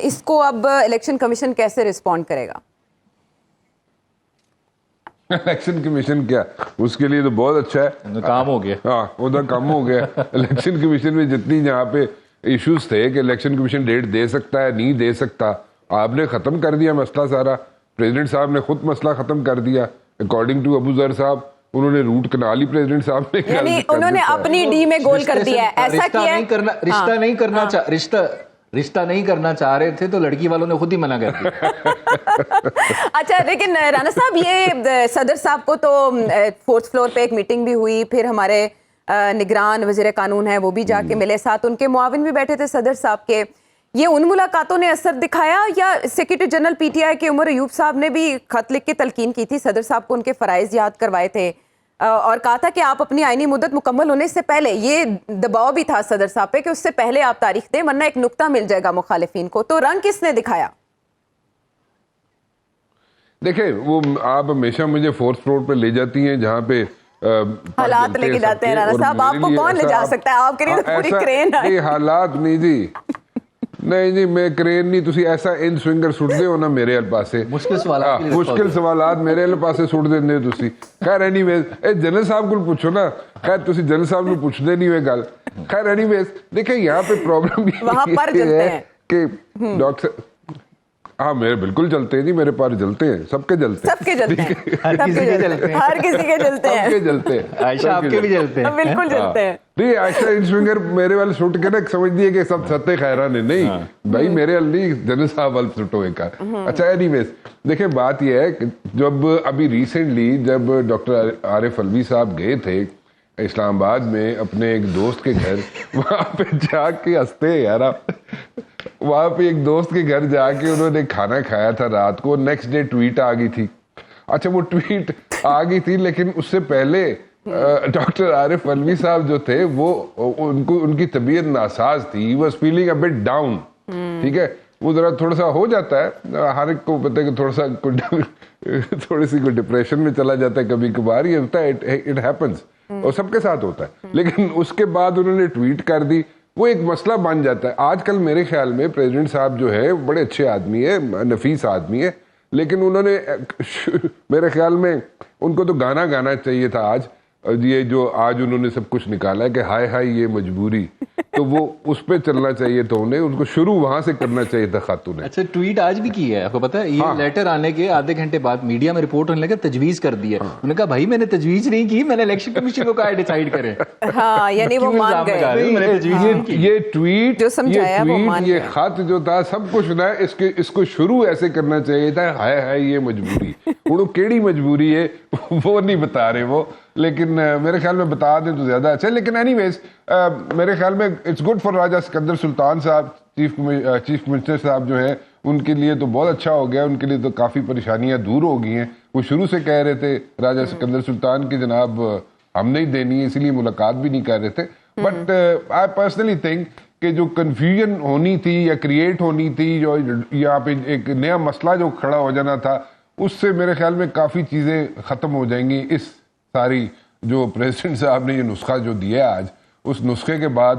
اس کو اب election commission کیسے رسپونڈ کرے گا؟ الیکشن کمیشن کیا، اس کے لیے تو بہت اچھا ہے، کام ہو گیا. ہاں ادھر کم ہو گیا. الیکشن کمیشن میں جتنی جہاں پہ ایشوز تھے کہ الیکشن کمیشن ڈیٹ دے سکتا ہے نہیں دے سکتا، آپ نے ختم کر دیا مسئلہ سارا. پریزیڈنٹ صاحب نے خود مسئلہ ختم کر دیا اکارڈنگ ٹو ابو ذر صاحب. انہوں نے روٹ کنال ہی پریزیڈنٹ صاحب نے یعنی انہوں نے اپنی ڈی میں گول کر دیا ہے. ایسا کیا ہے رشتہ نہیں کرنا چاہ رہے تھے تو لڑکی والوں نے خود ہی منع کر دیا. اچھا لیکن رانا صاحب یہ صدر صاحب کو تو 4th فلور پہ ایک میٹنگ بھی ہوئی، پھر ہمارے نگران وزیر قانون ہیں وہ بھی جا کے ملے، ساتھ ان کے معاون بھی بیٹھے تھے صدر صاحب کے. یہ ان ملاقاتوں نے اثر دکھایا یا secretary general P T I کے عمر ایوب صاحب نے بھی خط لکھ کے تلقین کی تھی صدر صاحب کو، ان کے فرائض یاد کروائے تھے اور کہا تھا کہ آپ اپنی آئینی مدت مکمل ہونے سے پہلے، یہ دباؤ بھی تھا صدر صاحب پہ کہ اس سے پہلے آپ تاریخ دیں ورنہ ایک نقطہ مل جائے گا مخالفین کو، تو رنگ کس نے دکھایا؟ دیکھیں وہ آپ ہمیشہ مجھے 4th فلور پہ لے جاتی ہیں جہاں پہ حالات لے کے جاتے ہیں. رانا صاحب آپ کو کون لے جا سکتا ہے؟ آپ کے لیے تو پوری کرین ہے. حالات نہیں جی، نہیں جی میں کرین نہیں، تسی ایسا ان سوئنگر سٹ دے ہو نا میرے ال پاسے، مشکل سوالات میرے ال پاسے سٹ دیندے ہو تسی. خیر اینی ویز اے جنرل صاحب کو پوچھو نا، خیر تسی جنرل صاحب کو پوچھتے نہیں ہوئے گل. خیر اینی ویز دیکھیں یہاں پہ پرابلم یہ ہے کہ ڈاکٹر ہاں میرے بالکل جلتے ہیں جی، میرے پار جلتے ہیں، سب کے جلتے ہیں، سب کے جلتے ہیں، ہر کسی کے جلتے ہیں، سب کے جلتے ہیں، عائشہ آپ کے بھی جلتے ہیں، بالکل جلتے ہیں. نہیں عائشہ انسوئنگر میرے والے سٹ کے نا سمجھ دیے کہ سب ستے خیران ہیں، نہیں بھائی میرے وال نہیں، جنرل صاحب وال سٹو ایک کار. اچھا اینی ویز دیکھیں بات یہ ہے کہ جب ابھی ریسنٹلی جب ڈاکٹر عارف علوی صاحب گئے تھے اسلام آباد میں اپنے ایک دوست کے گھر، وہاں پہ جا کے ہنستے ہیں یار آپ، وہاں پہ ایک دوست کے گھر جا کے انہوں نے کھانا کھایا تھا رات کو، نیکسٹ ڈے ٹویٹ آ گئی تھی. اچھا وہ ٹویٹ آ گئی تھی لیکن اس سے پہلے ڈاکٹر عارف علوی صاحب جو تھے وہ ان کی طبیعت ناساز تھی، he was feeling a but down. ٹھیک ہے، وہ ذرا تھوڑا سا ہو جاتا ہے، ہر ایک کو پتہ ہے کہ تھوڑا سا تھوڑی سی کوئی ڈپریشن میں چلا جاتا ہے کبھی کبھار، یہ ہوتا ہے، اٹ ہیپنس، اور سب کے ساتھ ہوتا ہے. لیکن اس کے بعد انہوں نے ٹویٹ کر دی، وہ ایک مسئلہ بن جاتا ہے. آج کل میرے خیال میں پریزیڈنٹ صاحب جو ہے بڑے اچھے آدمی ہے، نفیس آدمی ہے، لیکن انہوں نے میرے خیال میں ان کو تو گانا چاہیے تھا آج، یہ جو آج انہوں نے سب کچھ نکالا ہے کہ ہائے ہائے یہ مجبوری، تو وہ اس پہ چلنا چاہیے تھا انہیں، ان کو شروع وہاں سے کرنا چاہیے تھا خاتون نے. اچھا ٹویٹ آج بھی کی ہے، آپ کو پتا ہے یہ لیٹر آنے کے آدھے گھنٹے بعد میڈیا میں رپورٹ ہونے لگا تجویز کر دی ہے. انہوں نے کہا بھائی میں نے تجویز نہیں کی، میں نے الیکشن کمیشن کو کہا ڈیسائیڈ کرے. ہاں یعنی وہ مان گئے، یہ ٹویٹ جو سمجھایا وہ مان گئے. یہ خط جو تھا سب کچھ نہ اس کو شروع ایسے کرنا چاہیے تھا، ہائے ہائے یہ مجبوری. انہوں کیڑی مجبوری ہے وہ نہیں بتا رہے وہ، لیکن میرے خیال میں بتا دیں تو زیادہ اچھا ہے. لیکن اینی ویز میرے خیال میں اٹس گڈ فار راجہ سکندر سلطان صاحب، چیف منسٹر صاحب جو ہیں، ان کے لیے تو بہت اچھا ہو گیا، ان کے لیے تو کافی پریشانیاں دور ہو گئی ہیں. وہ شروع سے کہہ رہے تھے راجہ سکندر سلطان کی جناب ہم نہیں دینی ہے، اسی لیے ملاقات بھی نہیں کر رہے تھے. بٹ آئی پرسنلی تھنک کہ جو کنفیوژن ہونی تھی یا کریٹ ہونی تھی، جو یہاں پہ ایک نیا مسئلہ جو کھڑا ہو جانا تھا، اس سے میرے خیال میں کافی چیزیں ختم ہو جائیں گی. اس ساری جو پریزیڈنٹ صاحب نے یہ نسخہ جو دیا ہے آج، اس نسخے کے بعد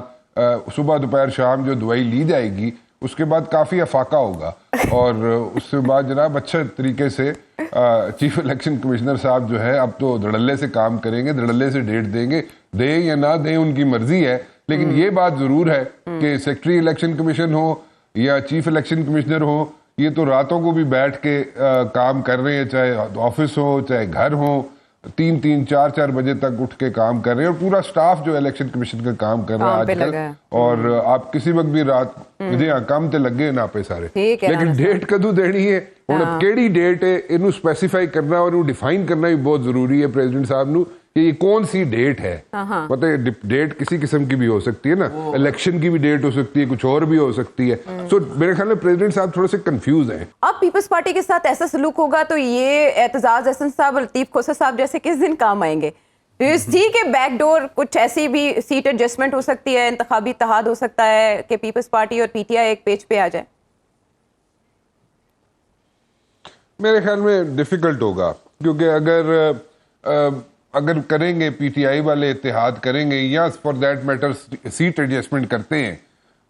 صبح دوپہر شام جو دوائی لی جائے گی، اس کے بعد کافی افاقہ ہوگا، اور اس کے بعد جناب اچھے طریقے سے چیف الیکشن کمشنر صاحب جو ہے اب تو دھڑلے سے کام کریں گے، دھڑلے سے ڈیٹ دیں گے، دیں یا نہ دیں ان کی مرضی ہے. لیکن یہ بات ضرور ہے کہ سیکرٹری الیکشن کمیشن ہو یا چیف الیکشن کمشنر ہو، یہ تو راتوں کو بھی بیٹھ کے کام کر رہے ہیں، چاہے آفس ہو چاہے گھر ہو، 3 4 بجے تک اٹھ کے کام کر رہے ہیں، اور پورا سٹاف جو الیکشن کمیشن کا کام کر رہا ہے آج کل. اور آپ کسی وقت بھی رات مجھے کام تے لگے نہ پہ سارے، لیکن ڈیٹ کدو دینی ہے ہوں، کیڑی ڈیٹ ہے انہوں اسپیسیفائی کرنا اور انہوں ڈیفائن کرنا بھی بہت ضروری ہے پریزیڈنٹ صاحب نو کہ یہ کون سی ڈیٹ ہے. مطلب ڈیٹ کسی قسم کی بھی ہو سکتی ہے نا، الیکشن کی بھی ڈیٹ ہو سکتی ہے، کچھ اور بھی ہو سکتی ہے. سو میرے خیال میں پریزیڈنٹ صاحب تھوڑے سے کنفیوز ہیں. اب پیپلز پارٹی کے ساتھ ایسا سلوک ہوگا تو یہ اعتزاز احسن صاحب اور لطیف کھوسہ صاحب جیسے کس دن کام آئیں گے؟ ٹھیک ہے بیک ڈور کچھ ایسی بھی سیٹ ایڈجسٹمنٹ ہو سکتی ہے، انتخابی اتحاد ہو سکتا ہے کہ پیپلز پارٹی اور پی ٹی آئی ایک پیج پہ آ جائے. میرے خیال میں ڈیفیکلٹ ہوگا، کیونکہ اگر کریں گے پی ٹی آئی والے اتحاد کریں گے یا for that matter seat adjustment کرتے ہیں،